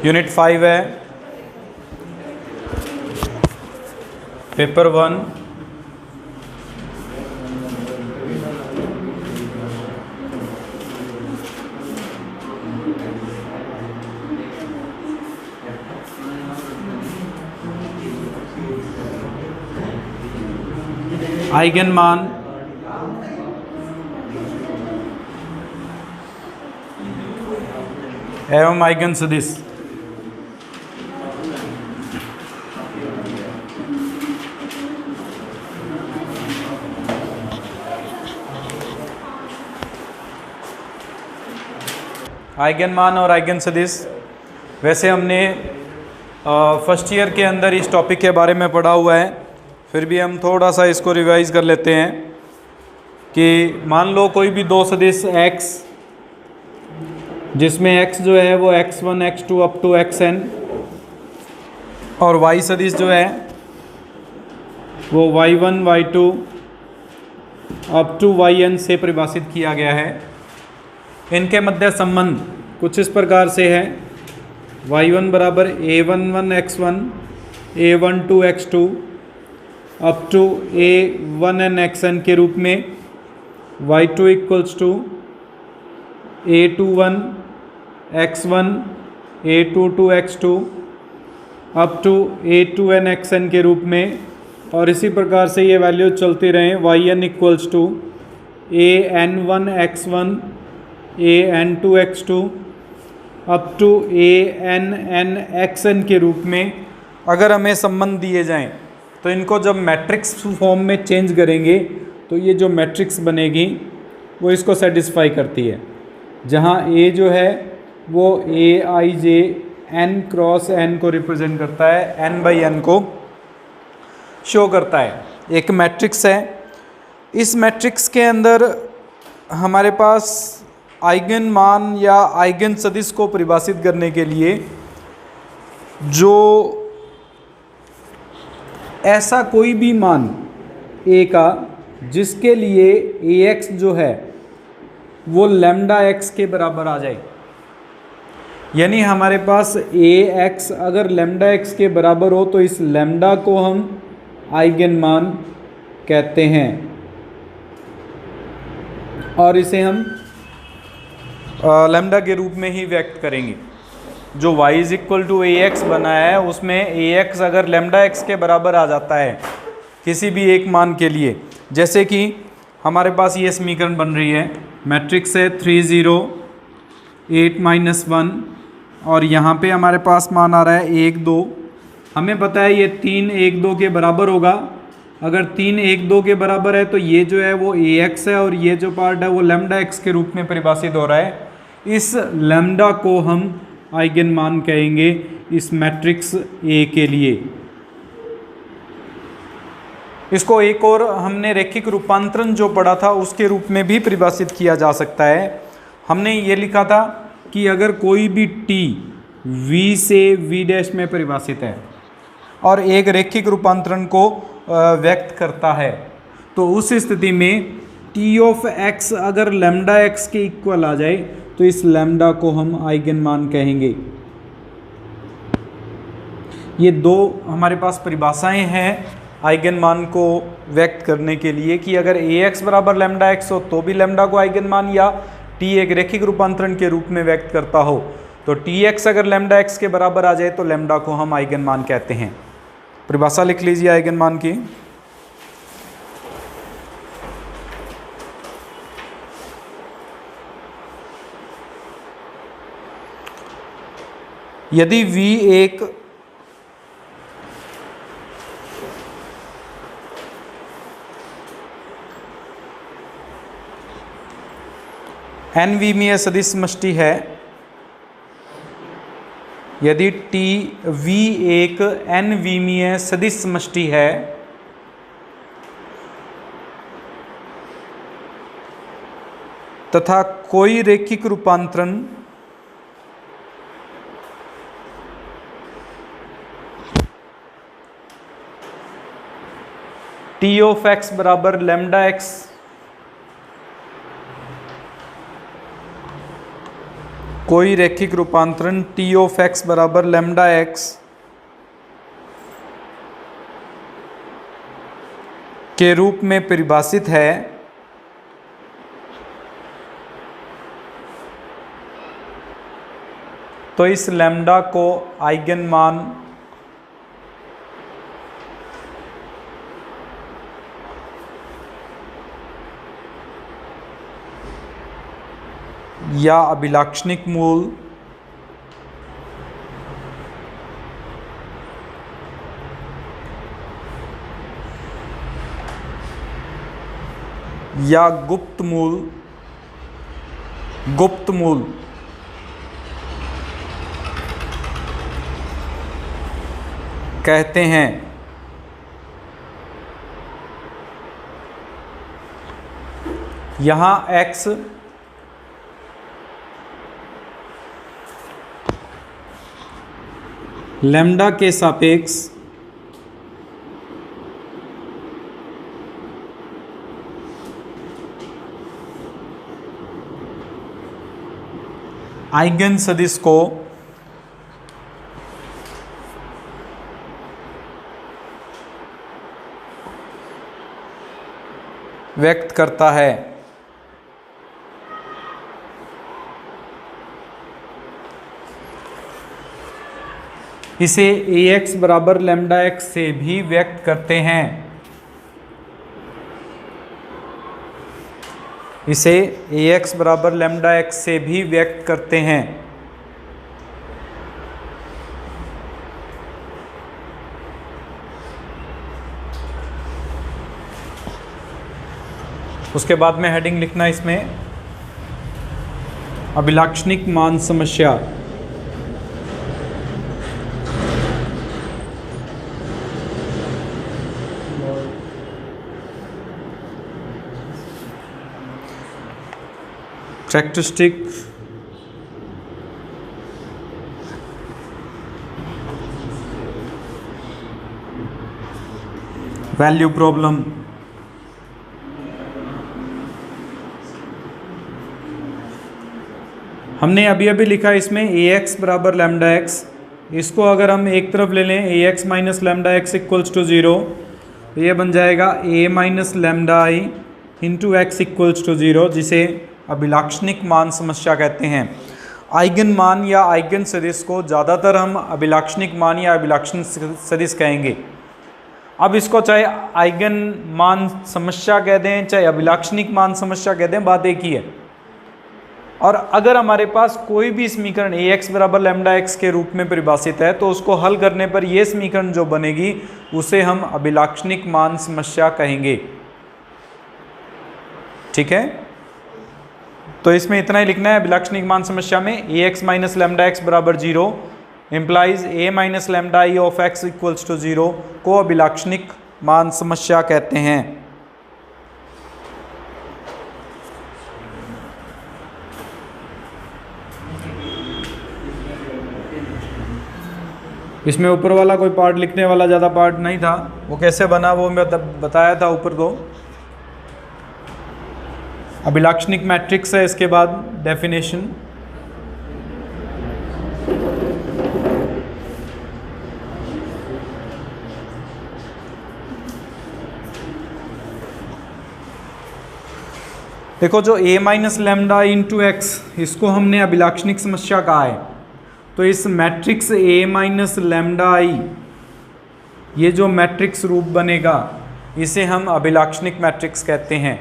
Unit 5 है, paper 1। Eigen मान एवं आइगन सदिश। आइगन मान और आइगन सदिश, वैसे हमने फर्स्ट ईयर के अंदर इस टॉपिक के बारे में पढ़ा हुआ है, फिर भी हम थोड़ा सा इसको रिवाइज कर लेते हैं कि मान लो कोई भी दो सदिश x, जिसमें x जो है वो x1 x2 up to xn, और y सदिश जो है वो y1 y2 up to yn से परिभाषित किया गया है। इनके मध्य संबंध कुछ इस प्रकार से है, y1 बराबर a11 x1 a12 x2 up to a1n xn के रूप में, y2 equals to a21 x1 a22 x2 up to a2n xn के रूप में, और इसी प्रकार से ये वैल्यू चलती रहें। yn equals to an1 x1 an2 x2 up to ann xn के रूप में। अगर हमें संबंध दिए जाएं तो इनको जब मैट्रिक्स फॉर्म में चेंज करेंगे तो ये जो मैट्रिक्स बनेगी वो इसको सेटिस्फाई करती है, जहाँ a जो है वो aij n क्रॉस n को रिप्रेजेंट करता है, n बाई n को शो करता है। एक मैट्रिक्स है, इस मैट्रिक्स के अंदर हमारे पास आइगन मान या आइगन सदिश को परिभाषित करने के लिए जो ऐसा कोई भी मान a का जिसके लिए ax जो है वो लैम्डा x के बराबर आ जाए, यानी हमारे पास ax अगर लैम्डा x के बराबर हो तो इस लैम्डा को हम आइगन मान कहते हैं, और इसे हम लैम्डा के रूप में ही व्यक्त करेंगे। जो y is equal to ax बनाया है उसमें ax अगर लैम्डा x के बराबर आ जाता है किसी भी एक मान के लिए, जैसे कि हमारे पास ये समीकरण बन रही है, मैट्रिक्स है 3 0 8 -1, और यहाँ पे हमारे पास मान आ रहा है 1 2। हमें पता है ये 3 1 2 के बराबर होगा। अगर 3 1 2 के बराबर है तो ये जो है वो ax है और ये जो पार्ट है वो लैम्डा x के रूप में परिभाषित हो रहा है। इस लैम्डा को हम आइगन मान कहेंगे इस मैट्रिक्स A के लिए। इसको एक और हमने रैखिक रूपांतरण जो पढ़ा था उसके रूप में भी परिभाषित किया जा सकता है। हमने ये लिखा था कि अगर कोई भी t v से v डैश में परिभाषित है और एक रैखिक रूपांतरण को व्यक्त करता है तो उस स्थिति में t ऑफ x अगर लैम्डा x के इक्वल आ जाए तो इस लैम्डा को हम आइगन मान कहेंगे। ये दो हमारे पास परिभाषाएं हैं आइगन मान को व्यक्त करने के लिए कि अगर ax बराबर लैम्डा x हो तो भी लैम्डा को आइगन मान, या t एक रैखिक रूपांतरण के रूप में व्यक्त करता हो तो tx अगर लैम्डा x के बराबर आ जाए तो लैम्डा को हम आइगन मान कहते हैं। परिभाषा लिख लीजिए आइगन मान की। यदि v एक n विमीय सदिश समष्टि है, यदि v एक n विमीय सदिश समष्टि है तथा कोई रैखिक रूपांतरण t ऑफ x बराबर लैम्डा x कोई रैखिक रूपांतरण टी ऑफ एक्स बराबर लैम्डा एक्स के रूप में परिभाषित है तो इस लैम्डा को आइगन मान या अभिलाक्षणिक मूल या गुप्त मूल कहते हैं। यहाँ x लैम्डा के सापेक्ष आइगन सदिश को व्यक्त करता है। इसे ax बराबर लैम्डा एक्स से भी व्यक्त करते हैं। इसे ax बराबर लैम्डा एक्स से भी व्यक्त करते हैं। उसके बाद में हेडिंग लिखना इसमें अभिलाक्षणिक मान समस्या। Characteristic value problem. हमने अभी अभी लिखा इसमें ax बराबर लैम्डा एक्स। इसको अगर हम एक तरफ ले लें ax minus lambda x equals to 0, तो ये बन जाएगा a minus lambda I into x equals to 0, जिसे अभिलाक्षणिक मान समस्या कहते हैं। आइगन मान या आइगन सदिश को ज़्यादातर हम अभिलाक्षणिक मान या अभिलाक्षणिक सदिश कहेंगे। अब इसको चाहे आइगन मान समस्या कह दें चाहे अभिलाक्षणिक मान समस्या कह दें, बात एक ही है। और अगर हमारे पास कोई भी समीकरण ax बराबर लैम्डा एक्स के रूप में परिभाषित है तो उसको हल करने पर यह समीकरण जो बनेगी उसे हम अभिलाक्षणिक मान समस्या कहेंगे। ठीक है, तो इसमें इतना ही लिखना है। अभिलाक्षणिक मान समस्या में ax माइनस लैम्डा एक्स बराबर 0 implies a minus lambda I of x equals to 0 को अभिलाक्षणिक मान समस्या कहते हैं। इसमें ऊपर वाला कोई पार्ट लिखने वाला ज़्यादा पार्ट नहीं था, वो कैसे बना वो मैं बताया था ऊपर दो। अभिलाक्षणिक मैट्रिक्स है, इसके बाद डेफिनेशन। देखो जो a minus lambda into x, इसको हमने अभिलाक्षणिक समस्या कहा है। तो इस मैट्रिक्स a माइनस लैम्डा आई, ये जो मैट्रिक्स रूप बनेगा इसे हम अभिलाक्षणिक मैट्रिक्स कहते हैं।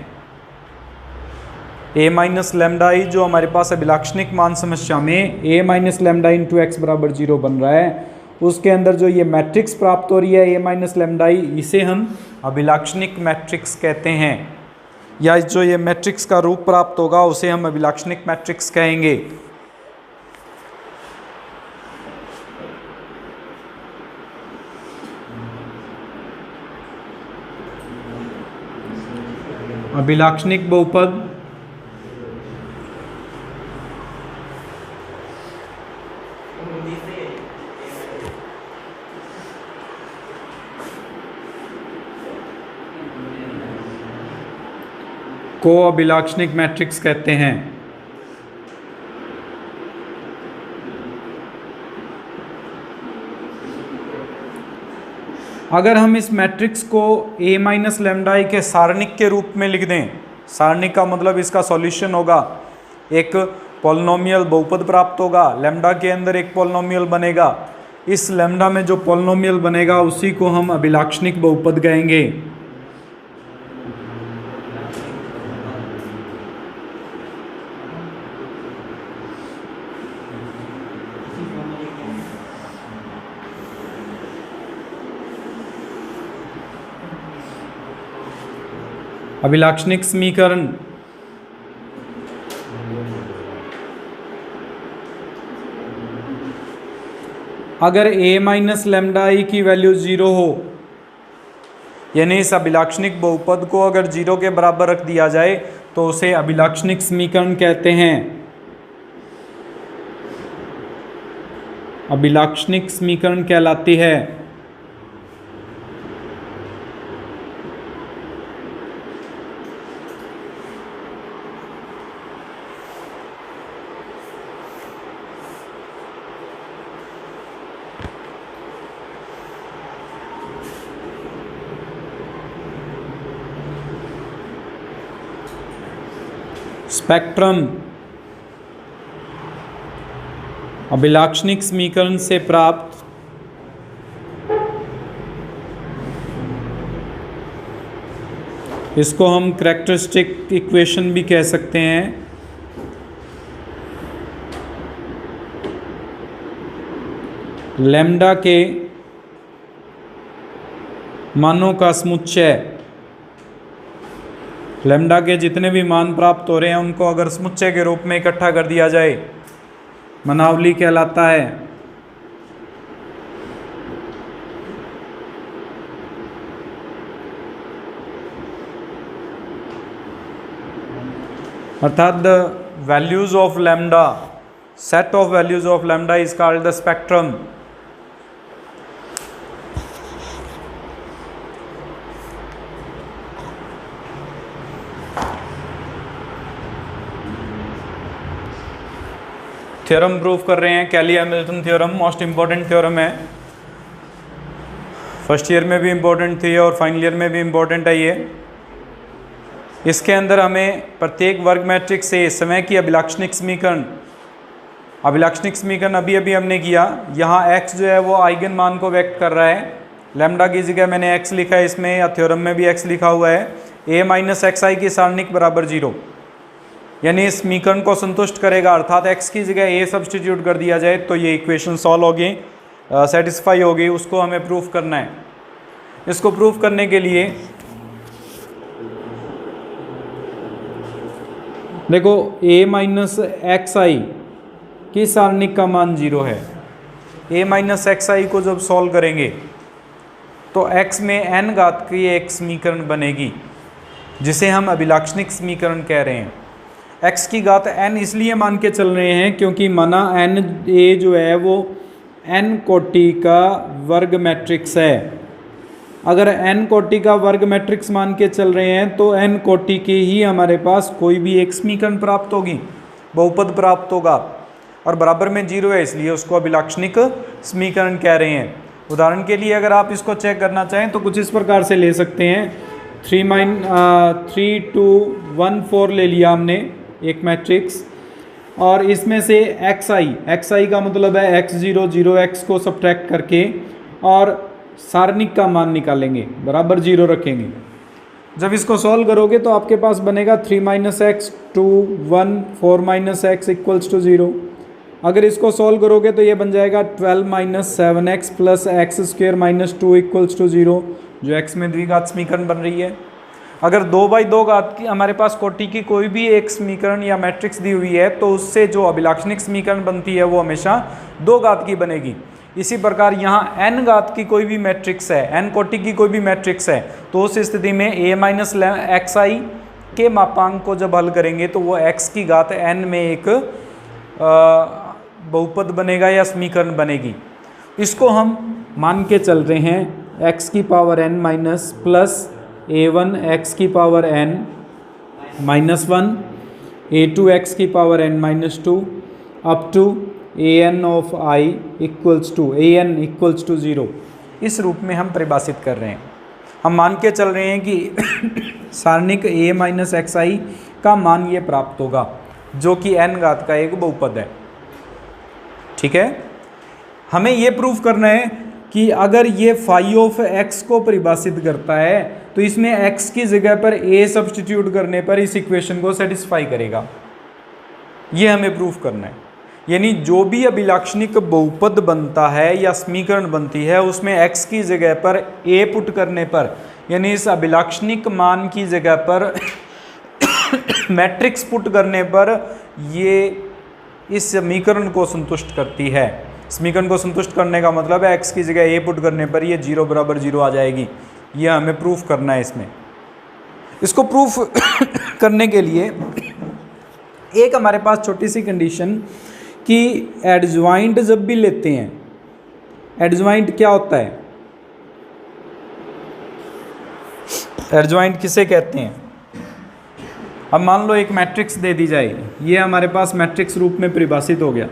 a माइनस लैम्डा आई जो हमारे पास अभिलाक्षणिक मान समस्या में a minus lambda into x बराबर 0 बन रहा है, उसके अंदर जो ये मैट्रिक्स प्राप्त हो रही है a माइनस लैम्डा आई, इसे हम अभिलाक्षणिक मैट्रिक्स कहते हैं। या जो ये मैट्रिक्स का रूप प्राप्त होगा उसे हम अभिलाक्षणिक मैट्रिक्स कहेंगे। अभिलाक्षणिक बहुपद को अभिलाक्षणिक मैट्रिक्स कहते हैं। अगर हम इस मैट्रिक्स को a माइनस लेमडा आई के सारणिक के रूप में लिख दें, सारणिक का मतलब इसका सॉल्यूशन होगा, एक पॉलिनोमियल बहुपद प्राप्त होगा, लेमडा के अंदर एक पॉलिनोमियल बनेगा, इस लेमडा में जो पॉलिनोमियल बनेगा उसी को हम अभिलाक्षणिक बहुपद कहेंगे। अभिलाक्षणिक समीकरण अगर a माइनस लेमडा आई की वैल्यू 0 हो, यानी इस अभिलाक्षणिक बहुपद को अगर 0 के बराबर रख दिया जाए तो उसे अभिलाक्षणिक समीकरण कहते हैं। अभिलाक्षणिक समीकरण कहलाती है। स्पेक्ट्रम अभिलाक्षणिक समीकरण से प्राप्त इसको हम कैरेक्टरिस्टिक इक्वेशन भी कह सकते हैं। लैम्डा के मानों का समुच्चय, लैम्डा के जितने भी मान प्राप्त हो रहे हैं उनको अगर समुच्चय के रूप में इकट्ठा कर दिया जाए, मनावली कहलाता है। अर्थात the values of lambda, set of values of lambda is called the spectrum. Theorem prove कर रहे हैं, Cayley Hamilton theorem, most important theorem है, फर्स्ट ईयर में भी इंपॉर्टेंट थी और फाइनल ईयर में भी इंपॉर्टेंट है ये। इसके अंदर हमें प्रत्येक वर्ग मैट्रिक्स से समय की अभिलाक्षणिक समीकरण, अभिलाक्षणिक समीकरण अभी अभी हमने किया, यहाँ x जो है वो आइगन मान को व्यक्त कर रहा है, लैम्डा की जगह मैंने x लिखा है इसमें, या थ्योरम में भी x लिखा हुआ है। a माइनस एक्स आई की सारणिक बराबर 0, यानी इस समीकरण को संतुष्ट करेगा, अर्थात x की जगह a सब्सटीट्यूट कर दिया जाए तो ये इक्वेशन सॉल्व होगी, सेटिस्फाई होगी। उसको हमें प्रूफ करना है। इसको प्रूफ करने के लिए देखो a माइनस एक्स आई की सारणिक का मान 0 है। a माइनस एक्स आई को जब सॉल्व करेंगे तो x में n घात की एक समीकरण बनेगी जिसे हम अभिलाक्षणिक समीकरण कह रहे हैं। x की घात n इसलिए मान के चल रहे हैं क्योंकि माना n a जो है वो n कोटि का वर्ग मैट्रिक्स है। अगर n कोटि का वर्ग मैट्रिक्स मान के चल रहे हैं तो n कोटि की ही हमारे पास कोई भी एक समीकरण प्राप्त होगी, बहुपद प्राप्त होगा, और बराबर में 0 है इसलिए उसको अभिलाक्षणिक समीकरण कह रहे हैं। उदाहरण के लिए अगर आप इसको चेक करना चाहें तो कुछ इस प्रकार से ले सकते हैं। 3 2 1 4 ले लिया हमने एक मैट्रिक्स, और इसमें से एक्स आई का मतलब है x0 0x को सब्ट्रैक्ट करके और सारणिक का मान निकालेंगे, बराबर 0 रखेंगे। जब इसको सॉल्व करोगे तो आपके पास बनेगा 3 minus x 2 1 4 minus x equals to 0। अगर इसको सॉल्व करोगे तो ये बन जाएगा 12 minus 7x plus x square minus 2 equals to 0, जो x में द्विघात समीकरण बन रही है। अगर 2/2 घात की हमारे पास कोटि की कोई भी एक समीकरण या मैट्रिक्स दी हुई है तो उससे जो अभिलाक्षणिक समीकरण बनती है वो हमेशा 2 घात की बनेगी। इसी प्रकार यहाँ n घात की कोई भी मैट्रिक्स है, n कोटि की कोई भी मैट्रिक्स है, तो उस स्थिति में a माइनस एक्स आई के मापांक को जब हल करेंगे तो वो x की घात n में एक बहुपद बनेगा या समीकरण बनेगी। इसको हम मान के चल रहे हैं x की power n minus plus a1 x की power n minus 1 a2 x की power n minus 2 up to an of i equals to 0। इस रूप में हम परिभाषित कर रहे हैं। हम मान के चल रहे हैं कि सारणिक a माइनस एक्स आई का मान ये प्राप्त होगा, जो कि n घात का एक बहुपद है। ठीक है, हमें ये प्रूफ करना है कि अगर ये फाई ऑफ x को परिभाषित करता है तो इसमें x की जगह पर a सब्स्टिट्यूट करने पर इस इक्वेशन को सेटिस्फाई करेगा। ये हमें प्रूफ करना है। यानी जो भी अभिलाक्षणिक बहुपद बनता है या समीकरण बनती है उसमें x की जगह पर a पुट करने पर, यानी इस अभिलाक्षणिक मान की जगह पर मैट्रिक्स पुट करने पर ये इस समीकरण को संतुष्ट करती है। समीकरण को संतुष्ट करने का मतलब है x की जगह a पुट करने पर ये 0 बराबर 0 आ जाएगी। ये हमें प्रूफ करना है। इसमें इसको प्रूफ करने के लिए एक हमारे पास छोटी सी कंडीशन कि एडजॉइंट जब भी लेते हैं, एडजॉइंट क्या होता है, एडजॉइंट किसे कहते हैं। अब मान लो एक मैट्रिक्स दे दी जाए, ये हमारे पास मैट्रिक्स रूप में परिभाषित हो गया,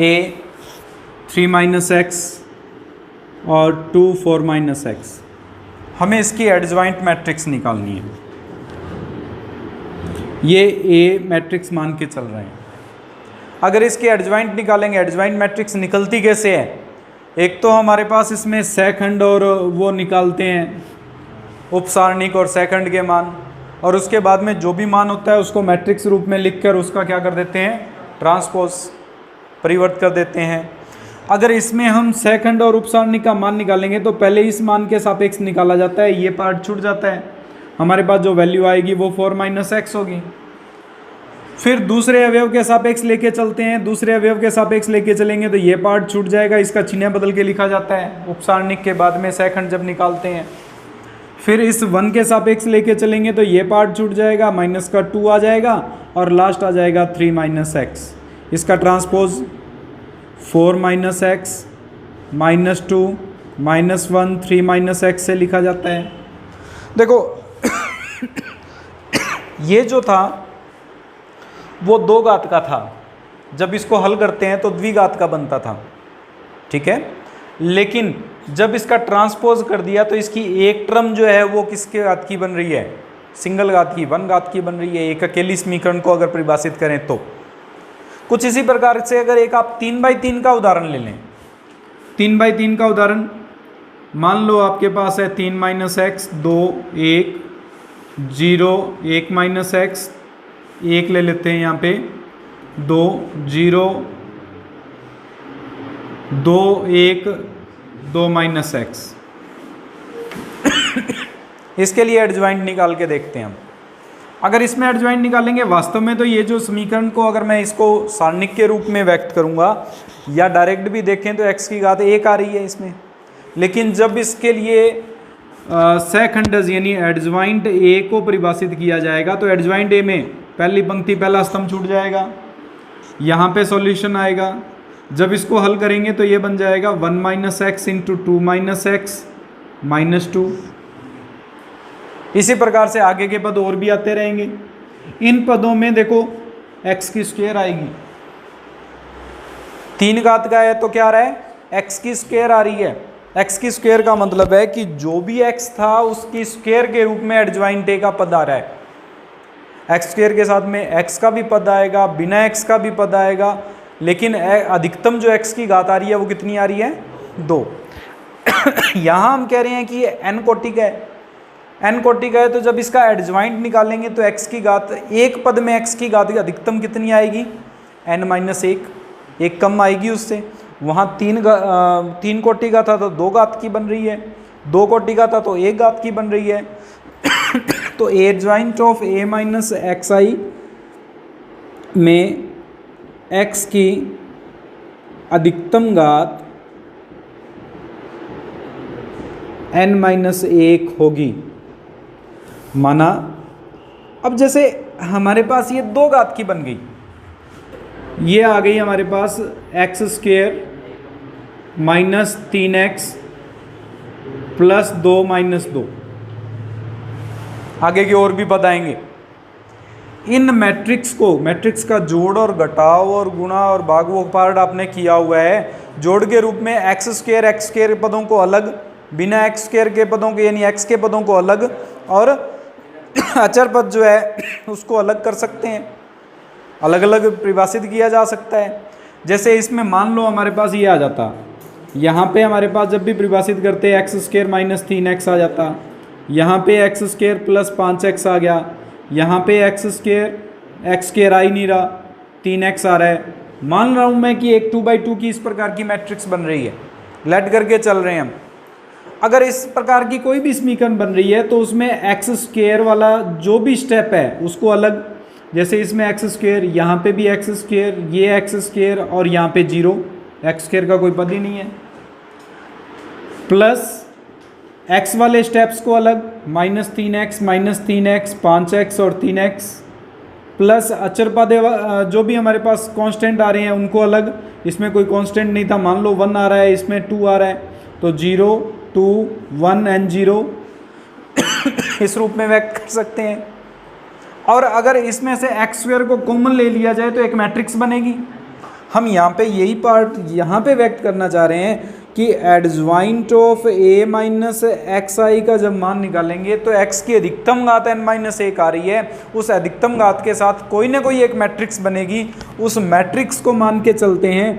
a 3 माइनस एक्स और 2 4 माइनस एक्स। हमें इसकी एडजॉइंट मैट्रिक्स निकालनी है। ये a मैट्रिक्स मान के चल रहे हैं। अगर इसकी एडजॉइंट निकालेंगे, एडजॉइंट मैट्रिक्स निकलती कैसे है, एक तो हमारे पास इसमें सेकंड और वो निकालते हैं उपसारणिक और सेकंड के मान, और उसके बाद में जो भी मान होता है उसको मैट्रिक्स रूप में लिखकर उसका क्या कर देते हैं, ट्रांसपोज परिवर्तित कर देते हैं। अगर इसमें हम सेकंड और उपसारणिक का मान निकालेंगे तो पहले इस मान के सापेक्ष निकाला जाता है, ये पार्ट छूट जाता है। हमारे पास जो वैल्यू आएगी वो 4 माइनस एक्स होगी। फिर दूसरे अवयव के सापेक्ष लेके चलते हैं, दूसरे अवयव के सापेक्ष लेके चलेंगे तो ये पार्ट छूट जाएगा, इसका चिन्ह बदल के लिखा जाता है उपसारणिक के बाद में सेकंड जब निकालते हैं। फिर इस 1 के सापेक्ष लेके चलेंगे तो ये पार्ट छूट जाएगा, माइनस का 2 आ जाएगा और लास्ट आ जाएगा 3 माइनस एक्स। इसका transpose 4 minus x minus 2 minus 1 3 minus x से लिखा जाता है। देखो ये जो था वो 2 घात का था, जब इसको हल करते हैं तो द्विघात का बनता था। ठीक है, लेकिन जब इसका ट्रांसपोज कर दिया तो इसकी एक टर्म जो है वो किसके घात की बन रही है, सिंगल घात की, 1 घात की बन रही है, एक अकेली समीकरण को अगर परिभाषित करें तो। कुछ इसी प्रकार से अगर एक आप 3/3 का उदाहरण ले लें, 3/3 का उदाहरण मान लो आपके पास है 3 माइनस एक्स 2 1 0 1 माइनस एक्स, 1 ले लेते हैं यहाँ पे 2 0 2 1 2 माइनस एक्स। इसके लिए एडजॉइंट निकाल के देखते हैं हम। अगर इसमें एडजॉइंट निकालेंगे, वास्तव में तो ये जो समीकरण को अगर मैं इसको सारणिक के रूप में व्यक्त करूँगा या डायरेक्ट भी देखें तो x की घात 1 आ रही है इसमें, लेकिन जब इसके लिए सेकंडज यानी एडजॉइंट a को परिभाषित किया जाएगा तो एडजॉइंट a में पहली पंक्ति पहला स्तंभ छूट जाएगा, यहाँ पे सॉल्यूशन आएगा। जब इसको हल करेंगे तो ये बन जाएगा 1 minus x into 2 minus x minus 2। इसी प्रकार से आगे के पद और भी आते रहेंगे। इन पदों में देखो x की स्क्वायर आएगी, 3 घात का है तो क्या आ रहा है, x की स्क्वायर आ रही है। x की स्क्वायर का मतलब है कि जो भी x था उसकी स्क्वायर के रूप में एडजॉइंट a का पद आ रहा है। एक्स स्क्वायर के साथ में x का भी पद आएगा, बिना x का भी पद आएगा, लेकिन अधिकतम जो x की घात आ रही है वो कितनी आ रही है, 2। यहाँ हम कह रहे हैं कि ये n कोटि का है, n कोटि का है तो जब इसका एडजॉइंट निकालेंगे तो x की घात, एक पद में x की घात अधिकतम कितनी आएगी, n माइनस 1, एक कम आएगी उससे। वहाँ 3 कोटि का था तो 2 घात की बन रही है, 2 कोटि का था तो 1 घात की बन रही है। तो adjoint of a minus x i में x की अधिकतम घात n माइनस 1 होगी, माना। अब जैसे हमारे पास ये 2 घात की बन गई, ये आ गई हमारे पास x square minus 3x plus 2 minus 2। आगे के और भी पद आएंगे। इन मैट्रिक्स को, मैट्रिक्स का जोड़ और घटाव और गुणा और भाग वो पार्ट आपने किया हुआ है, जोड़ के रूप में एक्स स्क्वायर पदों को अलग, बिना एक्स स्क्वायर के पदों के यानी एक्स के पदों को अलग, और अचर पद जो है उसको अलग कर सकते हैं, अलग अलग परिभाषित किया जा सकता है। जैसे इसमें मान लो हमारे पास ये आ जाता, यहाँ पे हमारे पास जब भी परिभाषित करते हैं एक्स स्क्वायर माइनस 3x आ जाता, यहाँ पे एक्स स्क्वायर प्लस 5x आ गया, यहाँ पे एक्स स्क्वायर आ ही नहीं रहा, 3x आ रहा है। मान रहा हूँ मैं कि एक 2/2 की इस प्रकार की मैट्रिक्स बन रही है, लेट करके चल रहे हैं हम। अगर इस प्रकार की कोई भी समीकरण बन रही है तो उसमें एक्स स्क्वायर वाला जो भी स्टेप है उसको अलग, जैसे इसमें एक्स स्क्वायर, यहाँ पे भी एक्स स्क्वायर, ये एक्स स्क्वायर और यहाँ पे 0, एक्स स्क्वायर का कोई पद ही नहीं है, प्लस एक्स वाले स्टेप्स को अलग, -3x, -3x, 5x और 3x, प्लस अचर पद जो भी हमारे पास कांस्टेंट आ रहे हैं उनको अलग। इसमें कोई कांस्टेंट नहीं था, मान लो 1 आ रहा है, इसमें 2 आ रहा है, तो 0, 2, 1 एंड 0 इस रूप में व्यक्त कर सकते हैं। और अगर इसमें से एक्स स्क्वायर को कॉमन ले लिया जाए तो एक मैट्रिक्स बनेगी। हम यहाँ पे यही पार्ट यहाँ पे व्यक्त करना चाह रहे हैं कि adjoint of a minus x i का जब मान निकालेंगे तो x की अधिकतम घात n-1 आ रही है, उस अधिकतम घात के साथ कोई ना कोई एक मैट्रिक्स बनेगी। उस मैट्रिक्स को मान के चलते हैं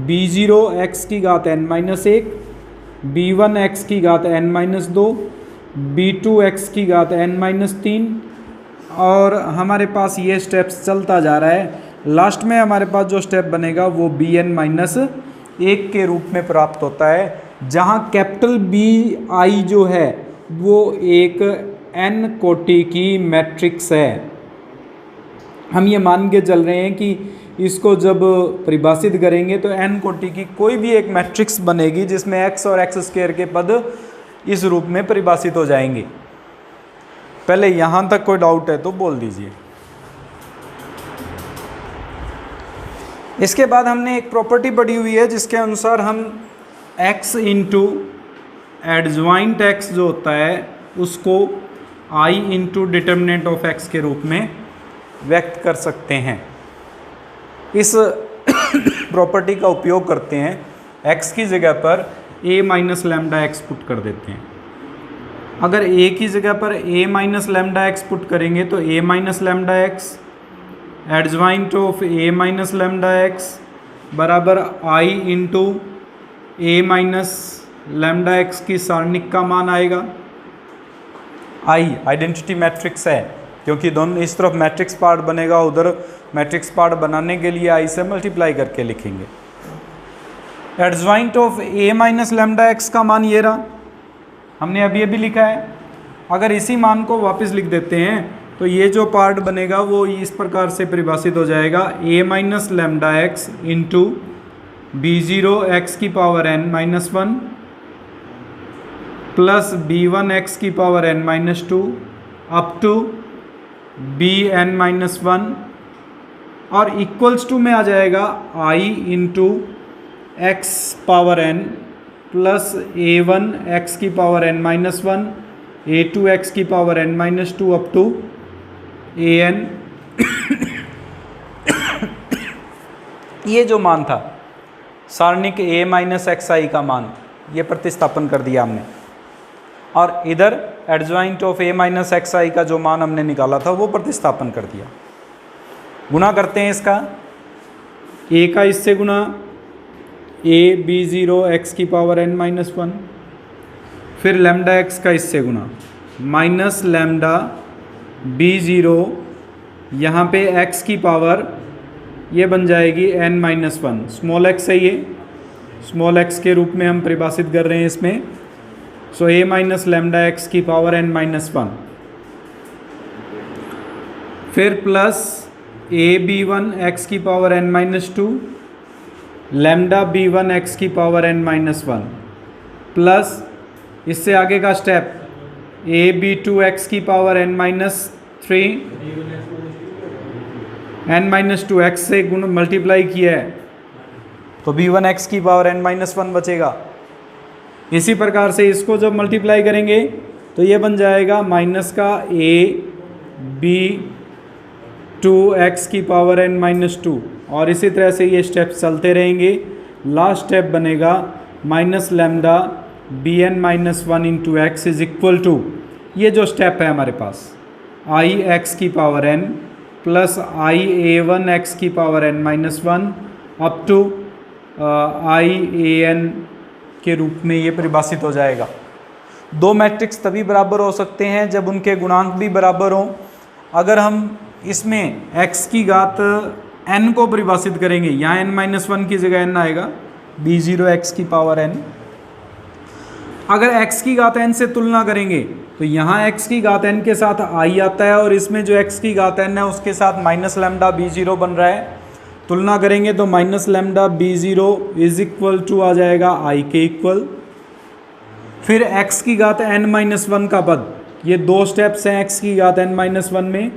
b0 x की घात n-1, b1 x की घात n-2, b2 x की घात n-3, और हमारे पास ये स्टेप्स चलता जा रहा है। लास्ट में हमारे पास जो स्टेप बनेगा वो bn-1 के रूप में प्राप्त होता है, जहाँ कैपिटल BI जो है वो एक n कोटि की मैट्रिक्स है। हम ये मान के चल रहे हैं कि इसको जब परिभाषित करेंगे तो n कोटि की कोई भी एक मैट्रिक्स बनेगी जिसमें x और x स्क्वायर के पद इस रूप में परिभाषित हो जाएंगे। पहले यहाँ तक कोई डाउट है तो बोल दीजिए। इसके बाद हमने एक प्रॉपर्टी पढ़ी हुई है जिसके अनुसार हम x इंटू एडज्वाइंट x जो होता है उसको i into determinant of x के रूप में व्यक्त कर सकते हैं। इस प्रॉपर्टी का उपयोग करते हैं, x की जगह पर a minus lambda x put कर देते हैं। अगर a की जगह पर a minus lambda x put करेंगे तो a minus lambda x adjoint of a minus lambda x बराबर i into a minus lambda x की सारणिक का मान आएगा। i आइडेंटिटी मैट्रिक्स है, क्योंकि दोनों इस तरफ मैट्रिक्स पार्ट बनेगा, उधर मैट्रिक्स पार्ट बनाने के लिए i से मल्टीप्लाई करके लिखेंगे। Adjoint of a minus lambda x का मान ये रहा, हमने अभी अभी लिखा है। अगर इसी मान को वापस लिख देते हैं तो ये जो पार्ट बनेगा वो इस प्रकार से परिभाषित हो जाएगा, a minus lambda x into b0 x की power n-1 plus b1 x की power n-2 up to bn-1 और इक्वल्स टू में आ जाएगा i into x power n plus a1 x की पावर n-1, a2 x की power n-2 up to an ये जो मान था सारणिक a माइनस एक्स आई का मान, ये प्रतिस्थापन कर दिया हमने, और इधर adjoint of a minus x i का जो मान हमने निकाला था वो प्रतिस्थापन कर दिया। गुणा करते हैं इसका, a का इससे गुणा a b0 x की पावर n-1, फिर लैम्डा एक्स का इससे गुणा माइनस लैम्डा b0 यहाँ पे x की पावर ये बन जाएगी n-1, स्मॉल x है ये, स्मॉल x के रूप में हम परिभाषित कर रहे हैं इसमें। सो a माइनस लैम्डा एक्स की पावर n-1, फिर प्लस a b1 x की power n-2, lambda b1 x की पावर n-1 प्लस इससे आगे का स्टेप a b2 x की पावर n-3 n-2 x से गुण मल्टीप्लाई किया है तो b1 x की पावर n-1 बचेगा। इसी प्रकार से इसको जब मल्टीप्लाई करेंगे तो ये बन जाएगा माइनस का a b2 x की पावर n-2 और इसी तरह से ये स्टेप्स चलते रहेंगे। लास्ट स्टेप बनेगा minus lambda B N minus one into x is equal to, ये जो स्टेप है हमारे पास, आई एक्स की power N plus I A one x की power N minus one up to I A N के रूप में ये परिभाषित हो जाएगा। दो मैट्रिक्स तभी बराबर हो सकते हैं जब उनके गुणांक भी बराबर हों। अगर हम इसमें x की घात n को परिभाषित करेंगे, यहाँ n माइनस वन की जगह n आएगा, b0 x की पावर n। अगर x की घात n से तुलना करेंगे तो यहाँ x की घात n के साथ i आता है और इसमें जो x की घात n है उसके साथ माइनस लैम्डा b0 बन रहा है। तुलना करेंगे तो minus lambda b0 is equal to आ जाएगा i के इक्वल। फिर x की घात n माइनस वन का पद, ये दो स्टेप्स हैं x की घात n माइनस वन में,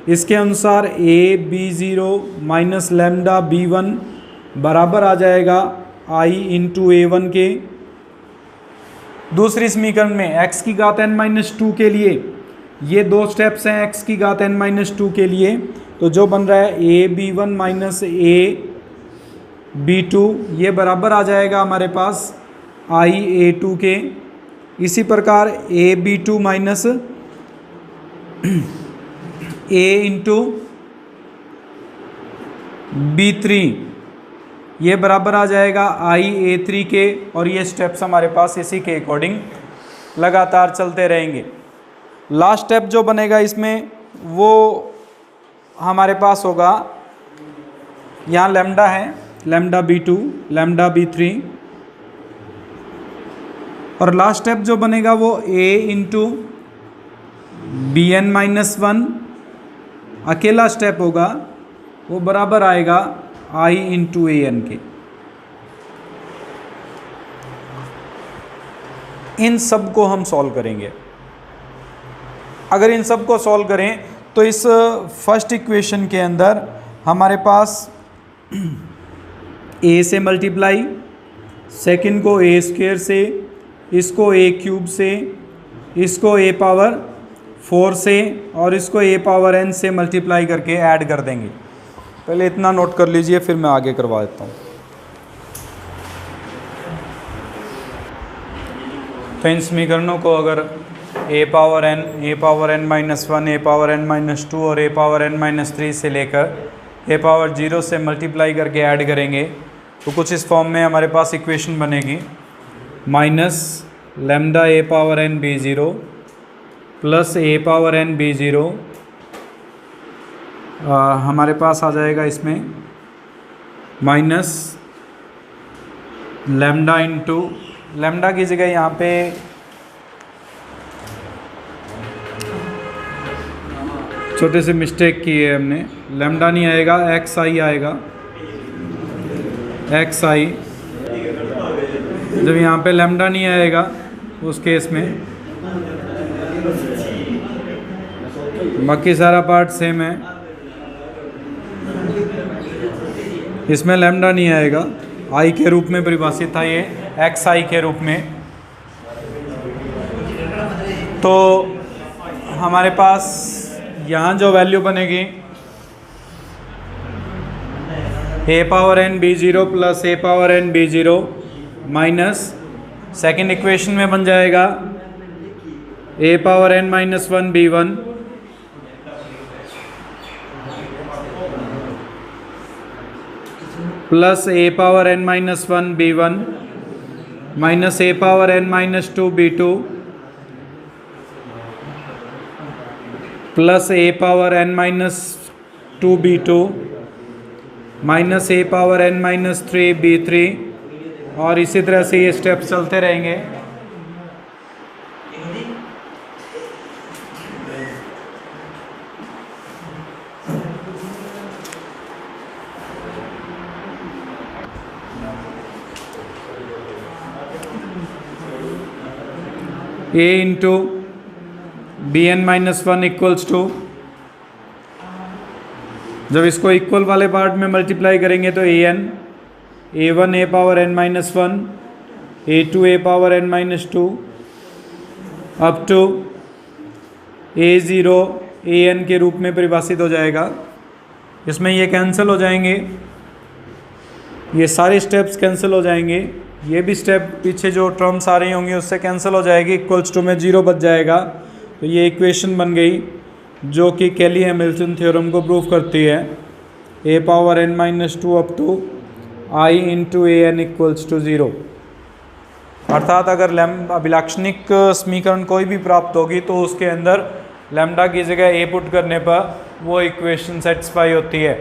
इसके अनुसार a b0 minus lambda b1 बराबर आ जाएगा i इंटू a1 के। दूसरी समीकरण में x की घात n माइनस टू के लिए ये दो स्टेप्स हैं x की घात n माइनस टू के लिए, तो जो बन रहा है a b1 minus a b2 ये बराबर आ जाएगा हमारे पास i a2 के। इसी प्रकार a b2 minus a into b3 ये बराबर आ जाएगा i a3 के, और ये स्टेप्स हमारे पास इसी के अकॉर्डिंग लगातार चलते रहेंगे। लास्ट स्टेप जो बनेगा इसमें वो हमारे पास होगा, यहाँ लैम्डा है, लैम्डा b2 लैम्डा b3, और लास्ट स्टेप जो बनेगा वो a into B N minus one अकेला स्टेप होगा, वो बराबर आएगा i इंटू ए एन के। इन सब को हम सॉल्व करेंगे। अगर इन सब को सॉल्व करें तो इस फर्स्ट इक्वेशन के अंदर हमारे पास a से मल्टीप्लाई, सेकंड को a स्क्वायर से, इसको a क्यूब से, इसको a पावर 4 से, और इसको a पावर n से मल्टीप्लाई करके ऐड कर देंगे। पहले इतना नोट कर लीजिए, फिर मैं आगे करवा देता हूँ। तो इन समीकरणों को अगर a power n minus one, a power n minus two और a power n minus three से लेकर a पावर 0 से मल्टीप्लाई करके ऐड करेंगे तो कुछ इस फॉर्म में हमारे पास इक्वेशन बनेगी, minus lambda a power n b0 plus a power n b0 हमारे पास आ जाएगा इसमें माइनस लैम्डा इंटू, लैम्डा की जगह यहाँ पे छोटे से मिस्टेक की है हमने, लैम्डा नहीं आएगा एक्स आई आएगा, एक्स आई। जब यहाँ पे लैम्डा नहीं आएगा उस केस में बाकी सारा पार्ट सेम है, इसमें लैम्डा नहीं आएगा, आई के रूप में परिभाषित था ये, एक्स आई के रूप में। तो हमारे पास यहाँ जो वैल्यू बनेगी a power n b0 plus a power n b0 minus second equation में बन जाएगा a power n minus one b1 plus a power n minus one b1 minus a power n minus two b2 plus a power n minus two b2 minus a power n minus three b3, और इसी तरह से ये step चलते रहेंगे। a into B N minus one equals to, जब इसको equal वाले पार्ट में मल्टीप्लाई करेंगे तो a n, a one a power N minus one, a two a power N minus two up to a zero a N के रूप में परिभाषित हो जाएगा। इसमें ये कैंसिल हो जाएंगे, ये सारे स्टेप्स कैंसिल हो जाएंगे, ये भी स्टेप पीछे जो टर्म्स आ रही होंगी उससे कैंसिल हो जाएगी, इक्वल्स टू में 0 बच जाएगा। तो ये इक्वेशन बन गई जो कि कैली हैमिल्टन थ्योरम को प्रूव करती है, a⁻n-2 up to i into A N equals to 0। अर्थात अगर अभिलाक्षणिक समीकरण कोई भी प्राप्त होगी तो उसके अंदर लैम्डा की जगह ए पुट करने पर वो इक्वेशन सेटिस्फाई होती है।